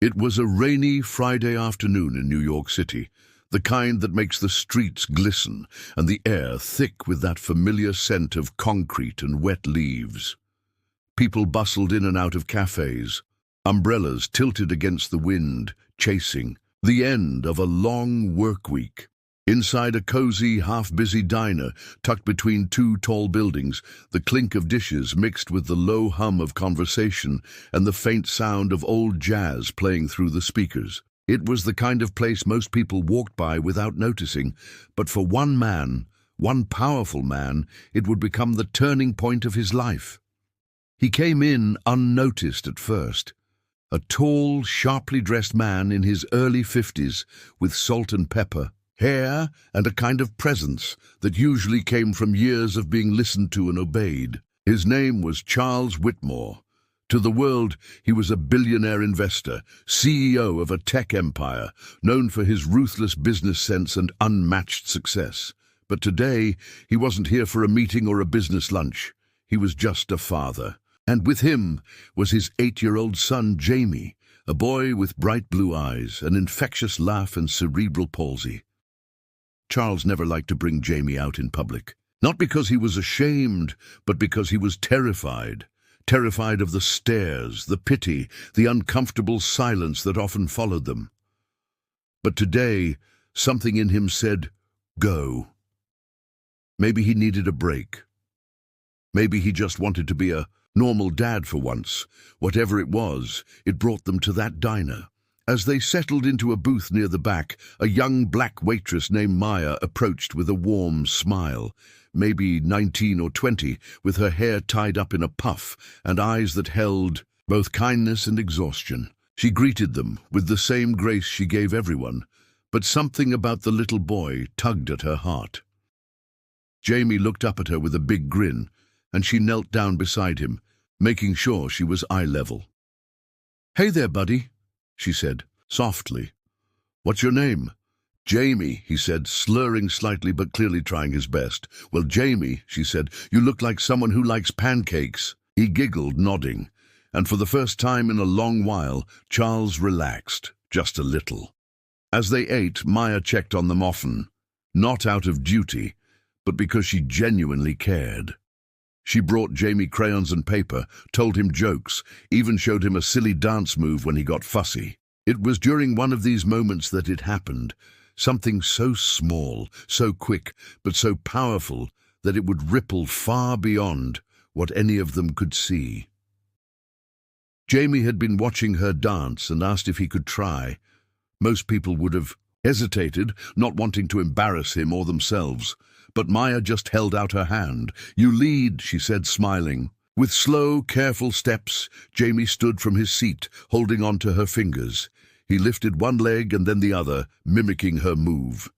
It was a rainy Friday afternoon in New York City, the kind that makes the streets glisten and the air thick with that familiar scent of concrete and wet leaves. People bustled in and out of cafes, umbrellas tilted against the wind, chasing the end of a long work week. Inside a cozy, half-busy diner, tucked between two tall buildings, the clink of dishes mixed with the low hum of conversation and the faint sound of old jazz playing through the speakers. It was the kind of place most people walked by without noticing, but for one man, one powerful man, it would become the turning point of his life. He came in unnoticed at first. A tall, sharply dressed man in his early 50s, with salt and pepper hair and a kind of presence that usually came from years of being listened to and obeyed. His name was Charles Whitmore. To the world, he was a billionaire investor, CEO of a tech empire, known for his ruthless business sense and unmatched success. But today, he wasn't here for a meeting or a business lunch. He was just a father. And with him was his 8-year-old son, Jamie, a boy with bright blue eyes, an infectious laugh and cerebral palsy. Charles never liked to bring Jamie out in public. Not because he was ashamed, but because he was terrified. Terrified of the stares, the pity, the uncomfortable silence that often followed them. But today, something in him said, "Go." Maybe he needed a break. Maybe he just wanted to be a normal dad for once. Whatever it was, it brought them to that diner. As they settled into a booth near the back, a young black waitress named Maya approached with a warm smile, maybe 19 or 20, with her hair tied up in a puff and eyes that held both kindness and exhaustion. She greeted them with the same grace she gave everyone, but something about the little boy tugged at her heart. Jamie looked up at her with a big grin, and she knelt down beside him, making sure she was eye level. "Hey there, buddy," she said, softly. "What's your name?" "Jamie," he said, slurring slightly but clearly trying his best. "Well, Jamie," she said, "you look like someone who likes pancakes." He giggled, nodding, and for the first time in a long while, Charles relaxed, just a little. As they ate, Maya checked on them often, not out of duty, but because she genuinely cared. She brought Jamie crayons and paper, told him jokes, even showed him a silly dance move when he got fussy. It was during one of these moments that it happened, something so small, so quick, but so powerful that it would ripple far beyond what any of them could see. Jamie had been watching her dance and asked if he could try. Most people would have hesitated, not wanting to embarrass him or themselves. But Maya just held out her hand. "You lead," she said, smiling. With slow, careful steps, Jamie stood from his seat, holding on to her fingers. He lifted one leg and then the other, mimicking her move.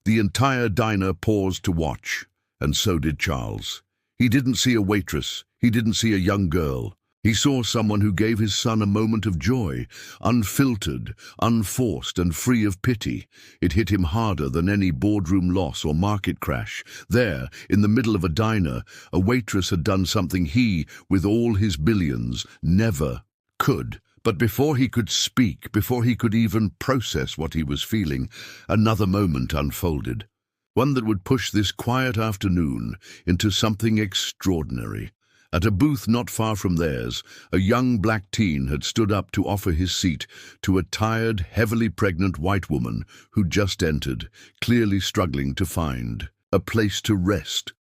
The entire diner paused to watch, and so did Charles. He didn't see a waitress. He didn't see a young girl. He saw someone who gave his son a moment of joy, unfiltered, unforced, and free of pity. It hit him harder than any boardroom loss or market crash. There, in the middle of a diner, a waitress had done something he, with all his billions, never could. But before he could speak, before he could even process what he was feeling, another moment unfolded. One that would push this quiet afternoon into something extraordinary. At a booth not far from theirs, a young black teen had stood up to offer his seat to a tired, heavily pregnant white woman who'd just entered, clearly struggling to find a place to rest.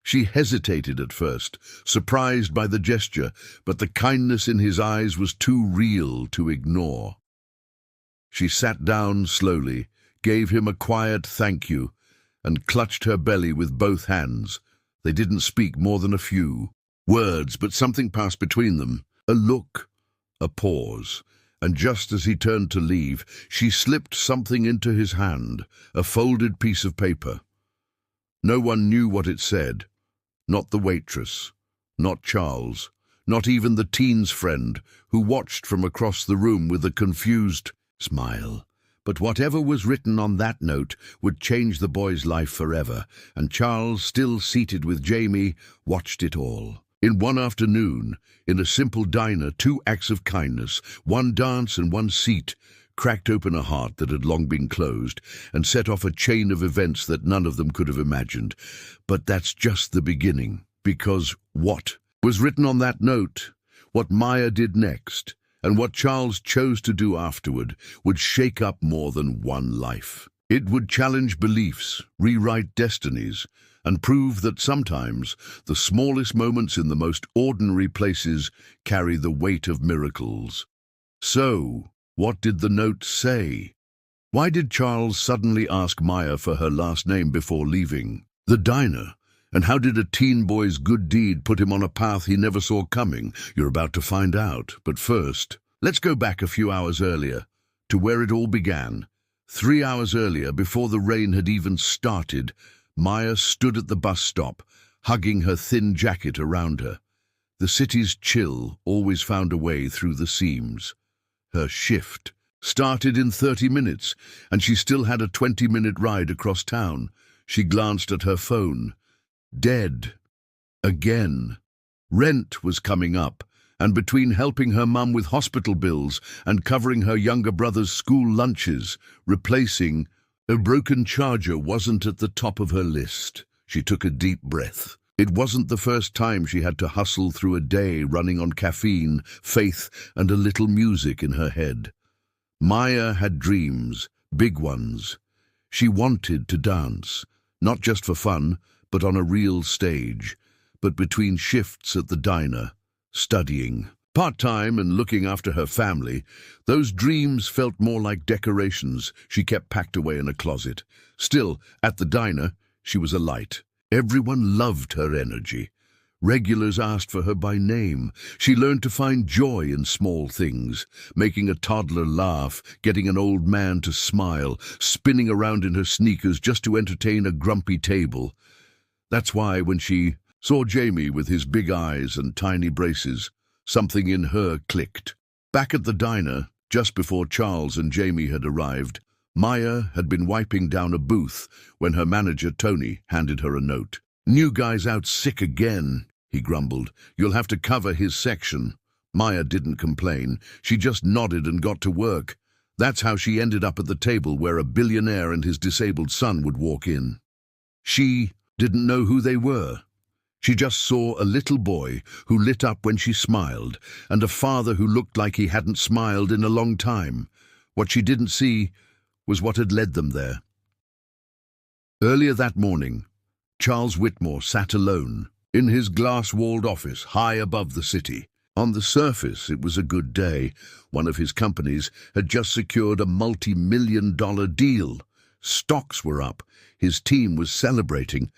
She hesitated at first, surprised by the gesture, but the kindness in his eyes was too real to ignore. She sat down slowly, gave him a quiet thank you, and clutched her belly with both hands. They didn't speak more than a few words, but something passed between them. A look, a pause, and just as he turned to leave, she slipped something into his hand, a folded piece of paper. No one knew what it said. Not the waitress, not Charles, not even the teen's friend, who watched from across the room with a confused smile. But whatever was written on that note would change the boy's life forever, and Charles, still seated with Jamie, watched it all. In one afternoon, in a simple diner, 2 acts of kindness, one dance and one seat, cracked open a heart that had long been closed and set off a chain of events that none of them could have imagined. But that's just the beginning, because what was written on that note, what Maya did next, and what Charles chose to do afterward would shake up more than one life. It would challenge beliefs, rewrite destinies, and prove that sometimes the smallest moments in the most ordinary places carry the weight of miracles. So, what did the note say? Why did Charles suddenly ask Maya for her last name before leaving the diner? And how did a teen boy's good deed put him on a path he never saw coming? You're about to find out. But first, let's go back a few hours earlier, to where it all began. 3 hours earlier, before the rain had even started, Maya stood at the bus stop, hugging her thin jacket around her. The city's chill always found a way through the seams. Her shift started in 30 minutes, and she still had a 20-minute ride across town. She glanced at her phone. Dead. Again. Rent was coming up, and between helping her mum with hospital bills and covering her younger brother's school lunches, replacing a broken charger wasn't at the top of her list. She took a deep breath. It wasn't the first time she had to hustle through a day running on caffeine, faith, and a little music in her head. Maya had dreams, big ones. She wanted to dance, not just for fun, but on a real stage. But between shifts at the diner, studying, part-time and looking after her family, those dreams felt more like decorations she kept packed away in a closet. Still, at the diner, she was a light. Everyone loved her energy. Regulars asked for her by name. She learned to find joy in small things, making a toddler laugh, getting an old man to smile, spinning around in her sneakers just to entertain a grumpy table. That's why when she saw Jamie with his big eyes and tiny braces, something in her clicked. Back at the diner, just before Charles and Jamie had arrived, Maya had been wiping down a booth when her manager, Tony, handed her a note. "New guy's out sick again," he grumbled. "You'll have to cover his section." Maya didn't complain. She just nodded and got to work. That's how she ended up at the table where a billionaire and his disabled son would walk in. She didn't know who they were. She just saw a little boy who lit up when she smiled, and a father who looked like he hadn't smiled in a long time. What she didn't see was what had led them there. Earlier that morning, Charles Whitmore sat alone in his glass-walled office high above the city. On the surface, it was a good day. One of his companies had just secured a multi-million-dollar deal. Stocks were up. His team was celebrating.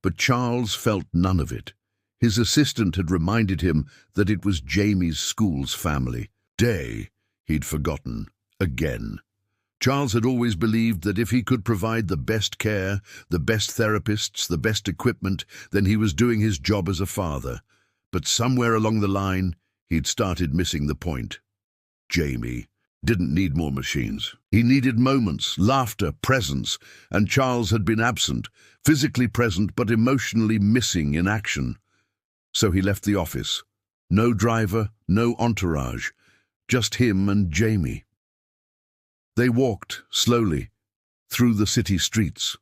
But Charles felt none of it. His assistant had reminded him that it was Jamie's school's family day. He'd forgotten again. Charles had always believed that if he could provide the best care, the best therapists, the best equipment, then he was doing his job as a father. But somewhere along the line, he'd started missing the point. Jamie didn't need more machines. He needed moments, laughter, presence, and Charles had been absent, physically present but emotionally missing in action. So he left the office. No driver, no entourage, just him and Jamie. They walked, slowly, through the city streets.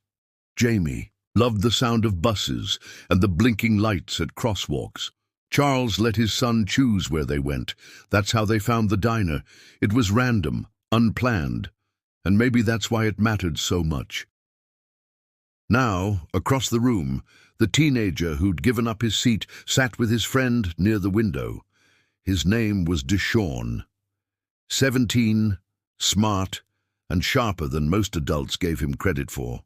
Jamie loved the sound of buses and the blinking lights at crosswalks. Charles let his son choose where they went. That's how they found the diner. It was random, unplanned, and maybe that's why it mattered so much. Now, across the room, the teenager who'd given up his seat sat with his friend near the window. His name was Deshawn. 17, smart, and sharper than most adults gave him credit for.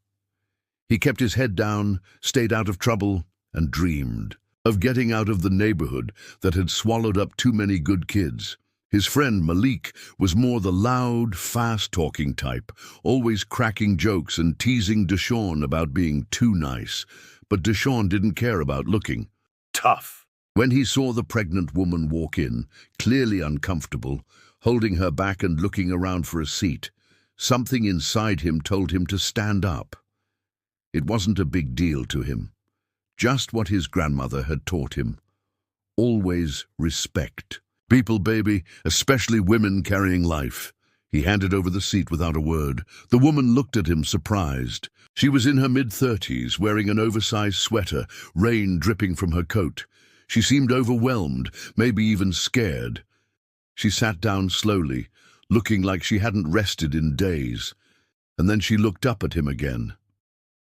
He kept his head down, stayed out of trouble, and dreamed of getting out of the neighborhood that had swallowed up too many good kids. His friend Malik was more the loud, fast-talking type, always cracking jokes and teasing Deshawn about being too nice. But Deshawn didn't care about looking tough. When he saw the pregnant woman walk in, clearly uncomfortable, holding her back and looking around for a seat, something inside him told him to stand up. It wasn't a big deal to him. Just what his grandmother had taught him. always respect. People, baby, especially women carrying life. He handed over the seat without a word. The woman looked at him, surprised. She was in her mid-30s, wearing an oversized sweater, rain dripping from her coat. She seemed overwhelmed, maybe even scared. She sat down slowly, looking like she hadn't rested in days. And then she looked up at him again.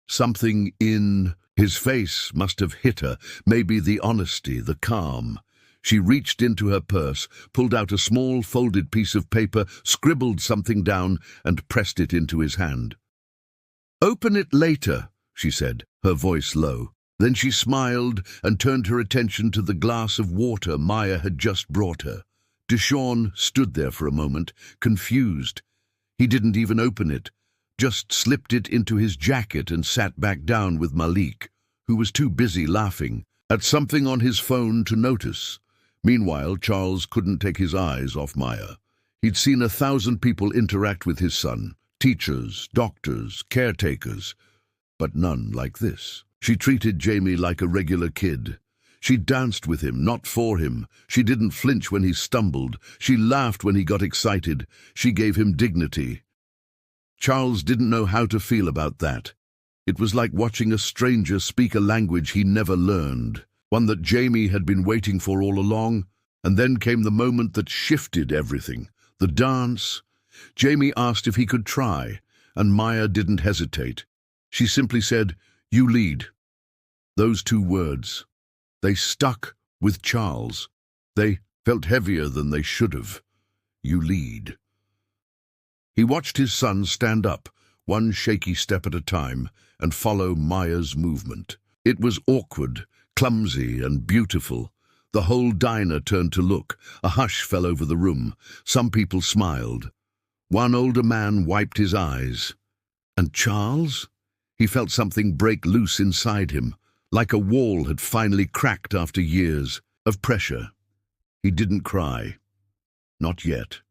Something in his face must have hit her, maybe the honesty, the calm. She reached into her purse, pulled out a small folded piece of paper, scribbled something down, and pressed it into his hand. "Open it later," she said, her voice low. Then she smiled and turned her attention to the glass of water Maya had just brought her. Deshawn stood there for a moment, confused. He didn't even open it, just slipped it into his jacket and sat back down with Malik, who was too busy laughing at something on his phone to notice. Meanwhile, Charles couldn't take his eyes off Maya. He'd seen 1,000 people interact with his son, teachers, doctors, caretakers, but none like this. She treated Jamie like a regular kid. She danced with him, not for him. She didn't flinch when he stumbled. She laughed when he got excited. She gave him dignity. Charles didn't know how to feel about that. It was like watching a stranger speak a language he never learned, one that Jamie had been waiting for all along. And then came the moment that shifted everything. The dance. Jamie asked if he could try, and Maya didn't hesitate. She simply said, "You lead." Those 2 words. They stuck with Charles. They felt heavier than they should have. You lead. He watched his son stand up, one shaky step at a time, and follow Maya's movement. It was awkward, clumsy, and beautiful. The whole diner turned to look. A hush fell over the room. Some people smiled. One older man wiped his eyes. And Charles? He felt something break loose inside him, like a wall had finally cracked after years of pressure. He didn't cry. Not yet.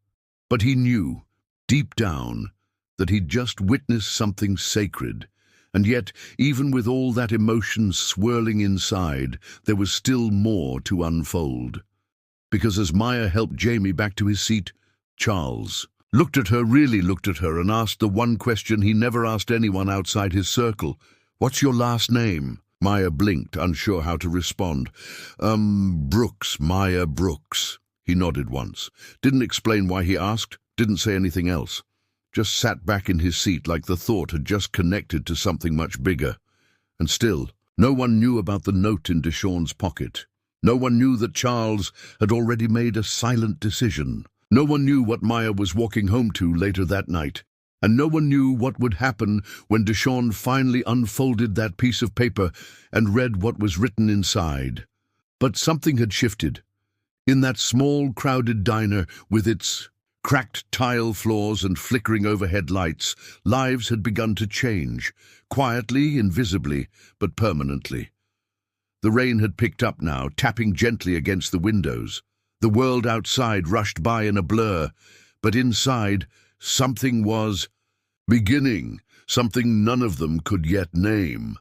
But he knew, deep down, that he'd just witnessed something sacred. And yet, even with all that emotion swirling inside, there was still more to unfold. Because as Maya helped Jamie back to his seat, Charles really looked at her and asked the one question he never asked anyone outside his circle. "What's your last name?" Maya blinked, unsure how to respond. Brooks, Maya Brooks." He nodded once. Didn't explain why he asked, didn't say anything else. Just sat back in his seat like the thought had just connected to something much bigger. And still, no one knew about the note in Deshawn's pocket. No one knew that Charles had already made a silent decision. No one knew what Maya was walking home to later that night. And no one knew what would happen when Deshawn finally unfolded that piece of paper and read what was written inside. But something had shifted. In that small, crowded diner with its cracked tile floors and flickering overhead lights, lives had begun to change, quietly, invisibly, but permanently. The rain had picked up now, tapping gently against the windows. The world outside rushed by in a blur, but inside, something was beginning, something none of them could yet name.